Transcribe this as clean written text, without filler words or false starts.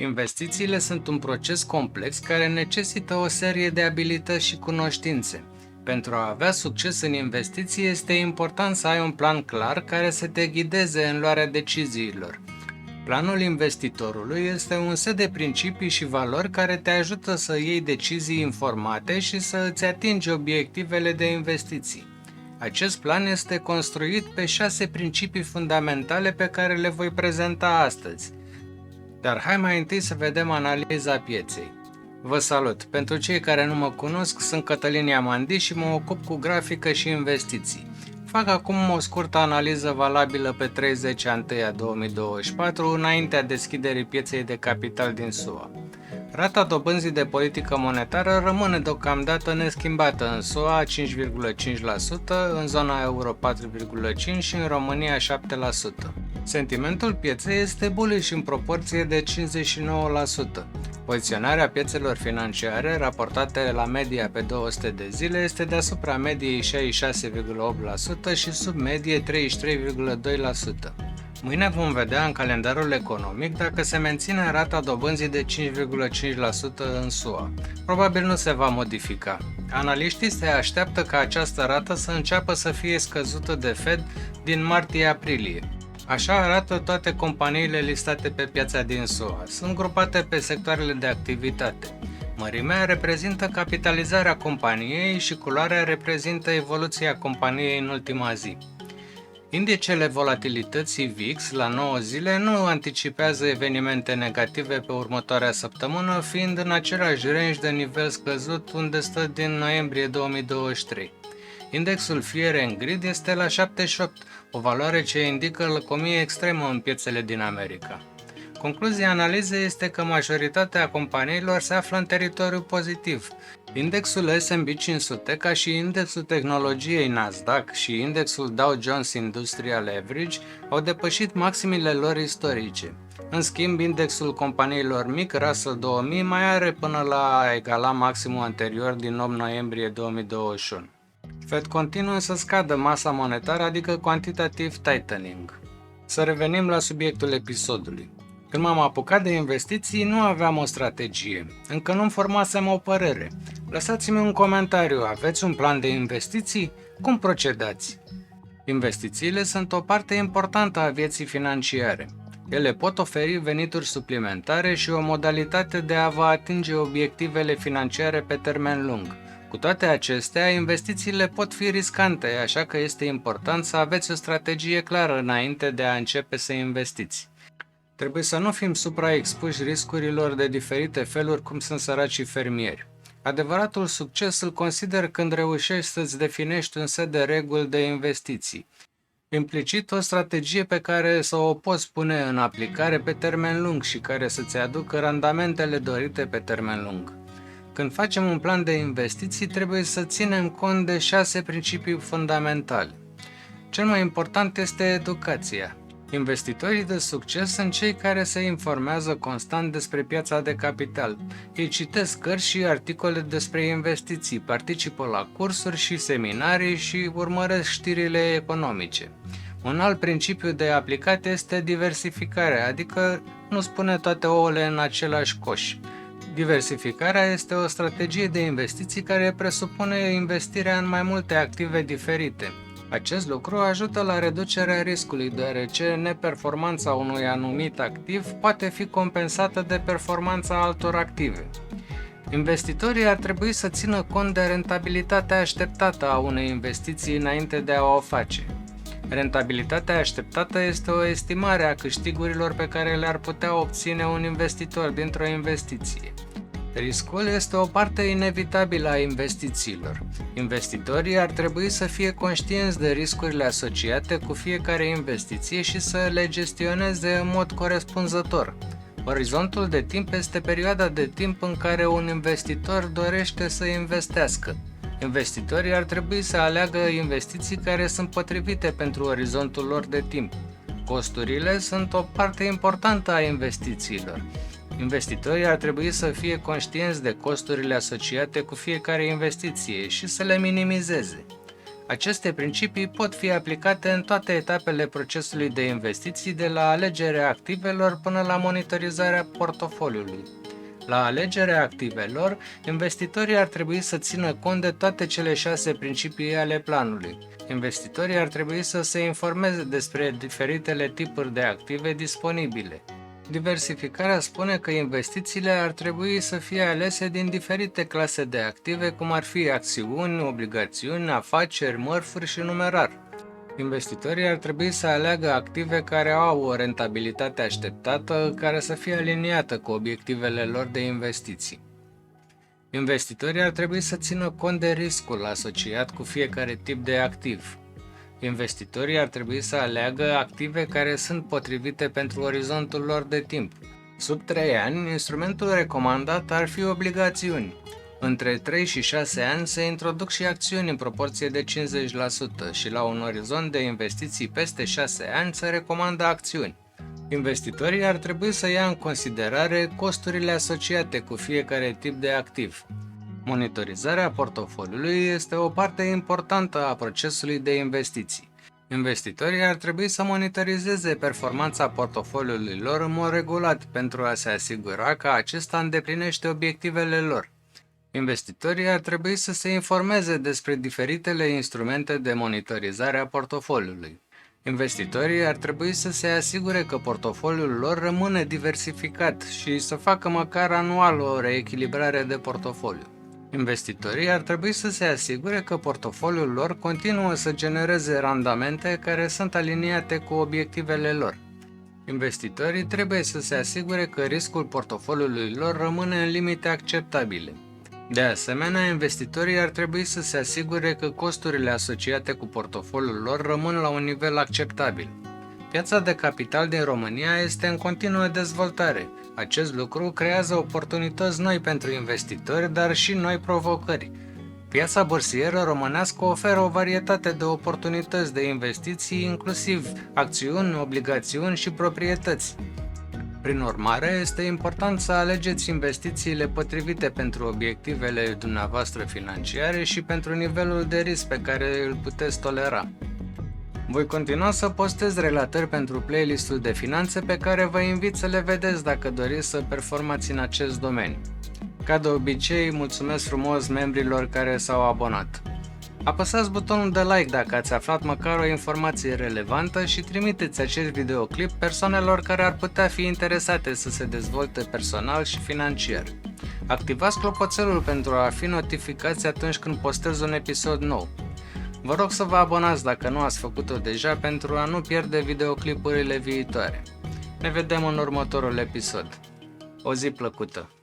Investițiile sunt un proces complex care necesită o serie de abilități și cunoștințe. Pentru a avea succes în investiții, este important să ai un plan clar care să te ghideze în luarea deciziilor. Planul investitorului este un set de principii și valori care te ajută să iei decizii informate și să îți atingi obiectivele de investiții. Acest plan este construit pe 6 principii fundamentale pe care le voi prezenta astăzi. Dar hai mai întâi să vedem analiza pieței. Vă salut! Pentru cei care nu mă cunosc, sunt Cătălin Iamandi și mă ocup cu grafică și investiții. Fac acum o scurtă analiză valabilă pe 30 ianuarie 2024, înaintea deschiderii pieței de capital din SUA. Rata dobânzii de politică monetară rămâne deocamdată neschimbată în SUA 5,5%, în zona euro 4,5% și în România 7%. Sentimentul pieței este bullish în proporție de 59%. Poziționarea piețelor financiare raportate la media pe 200 de zile este deasupra mediei 66,8% și sub medie 33,2%. Mâine vom vedea în calendarul economic dacă se menține rata dobânzii de 5,5% în SUA. Probabil nu se va modifica. Analiștii se așteaptă ca această rată să înceapă să fie scăzută de Fed din martie-aprilie. Așa arată toate companiile listate pe piața din SUA. Sunt grupate pe sectoarele de activitate. Mărimea reprezintă capitalizarea companiei și culoarea reprezintă evoluția companiei în ultima zi. Indicele volatilității VIX la 9 zile nu anticipează evenimente negative pe următoarea săptămână, fiind în același range de nivel scăzut unde stă din noiembrie 2023. Indexul Fear and Greed este la 78, o valoare ce indică lăcomie extremă în piețele din America. Concluzia analizei este că majoritatea companiilor se află în teritoriu pozitiv. Indexul S&P 500, ca și indexul tehnologiei Nasdaq și indexul Dow Jones Industrial Average, au depășit maximile lor istorice. În schimb, indexul companiilor mici, Russell 2000, mai are până la a egala maximul anterior din 8 noiembrie 2021. Fed continuă să scadă masa monetară, adică quantitative tightening. Să revenim la subiectul episodului. Când m-am apucat de investiții, nu aveam o strategie. Încă nu-mi formasem o părere. Lăsați-mi un comentariu. Aveți un plan de investiții? Cum procedați? Investițiile sunt o parte importantă a vieții financiare. Ele pot oferi venituri suplimentare și o modalitate de a vă atinge obiectivele financiare pe termen lung. Cu toate acestea, investițiile pot fi riscante, așa că este important să aveți o strategie clară înainte de a începe să investiți. Trebuie să nu fim supraexpuși riscurilor de diferite feluri, cum sunt săracii fermieri. Adevăratul succes îl consider când reușești să-ți definești un set de reguli de investiții. Implicit o strategie pe care să o poți pune în aplicare pe termen lung și care să-ți aducă randamentele dorite pe termen lung. Când facem un plan de investiții, trebuie să ținem cont de 6 principii fundamentale. Cel mai important este educația. Investitorii de succes sunt cei care se informează constant despre piața de capital. Ei citesc cărți și articole despre investiții, participă la cursuri și seminarii și urmăresc știrile economice. Un alt principiu de aplicat este diversificarea, adică nu spune toate ouăle în același coș. Diversificarea este o strategie de investiții care presupune investirea în mai multe active diferite. Acest lucru ajută la reducerea riscului, deoarece neperformanța unui anumit activ poate fi compensată de performanța altor active. Investitorii ar trebui să țină cont de rentabilitatea așteptată a unei investiții înainte de a o face. Rentabilitatea așteptată este o estimare a câștigurilor pe care le-ar putea obține un investitor dintr-o investiție. Riscul este o parte inevitabilă a investițiilor. Investitorii ar trebui să fie conștienți de riscurile asociate cu fiecare investiție și să le gestioneze în mod corespunzător. Orizontul de timp este perioada de timp în care un investitor dorește să investească. Investitorii ar trebui să aleagă investiții care sunt potrivite pentru orizontul lor de timp. Costurile sunt o parte importantă a investițiilor. Investitorii ar trebui să fie conștienți de costurile asociate cu fiecare investiție și să le minimizeze. Aceste principii pot fi aplicate în toate etapele procesului de investiții, de la alegerea activelor până la monitorizarea portofoliului. La alegerea activelor, investitorii ar trebui să țină cont de toate cele 6 principii ale planului. Investitorii ar trebui să se informeze despre diferitele tipuri de active disponibile. Diversificarea spune că investițiile ar trebui să fie alese din diferite clase de active, cum ar fi acțiuni, obligațiuni, afaceri, mărfuri și numerar. Investitorii ar trebui să aleagă active care au o rentabilitate așteptată, care să fie aliniată cu obiectivele lor de investiții. Investitorii ar trebui să țină cont de riscul asociat cu fiecare tip de activ. Investitorii ar trebui să aleagă active care sunt potrivite pentru orizontul lor de timp. Sub 3 ani, instrumentul recomandat ar fi obligațiuni. Între 3 și 6 ani se introduc și acțiuni în proporție de 50% și la un orizont de investiții peste 6 ani se recomandă acțiuni. Investitorii ar trebui să ia în considerare costurile asociate cu fiecare tip de activ. Monitorizarea portofoliului este o parte importantă a procesului de investiții. Investitorii ar trebui să monitorizeze performanța portofoliului lor în mod regulat pentru a se asigura că acesta îndeplinește obiectivele lor. Investitorii ar trebui să se informeze despre diferitele instrumente de monitorizare a portofoliului. Investitorii ar trebui să se asigure că portofoliul lor rămâne diversificat și să facă măcar anual o reechilibrare de portofoliu. Investitorii ar trebui să se asigure că portofoliul lor continuă să genereze randamente care sunt aliniate cu obiectivele lor. Investitorii trebuie să se asigure că riscul portofoliului lor rămâne în limite acceptabile. De asemenea, investitorii ar trebui să se asigure că costurile asociate cu portofoliul lor rămân la un nivel acceptabil. Piața de capital din România este în continuă dezvoltare. Acest lucru creează oportunități noi pentru investitori, dar și noi provocări. Piața bursieră românească oferă o varietate de oportunități de investiții, inclusiv acțiuni, obligațiuni și proprietăți. Prin urmare, este important să alegeți investițiile potrivite pentru obiectivele dumneavoastră financiare și pentru nivelul de risc pe care îl puteți tolera. Voi continua să postez relatări pentru playlistul de finanțe pe care vă invit să le vedeți dacă doriți să performați în acest domeniu. Ca de obicei, mulțumesc frumos membrilor care s-au abonat. Apăsați butonul de like dacă ați aflat măcar o informație relevantă și trimiteți acest videoclip persoanelor care ar putea fi interesate să se dezvolte personal și financiar. Activați clopoțelul pentru a fi notificați atunci când postez un episod nou. Vă rog să vă abonați dacă nu ați făcut-o deja pentru a nu pierde videoclipurile viitoare. Ne vedem în următorul episod. O zi plăcută!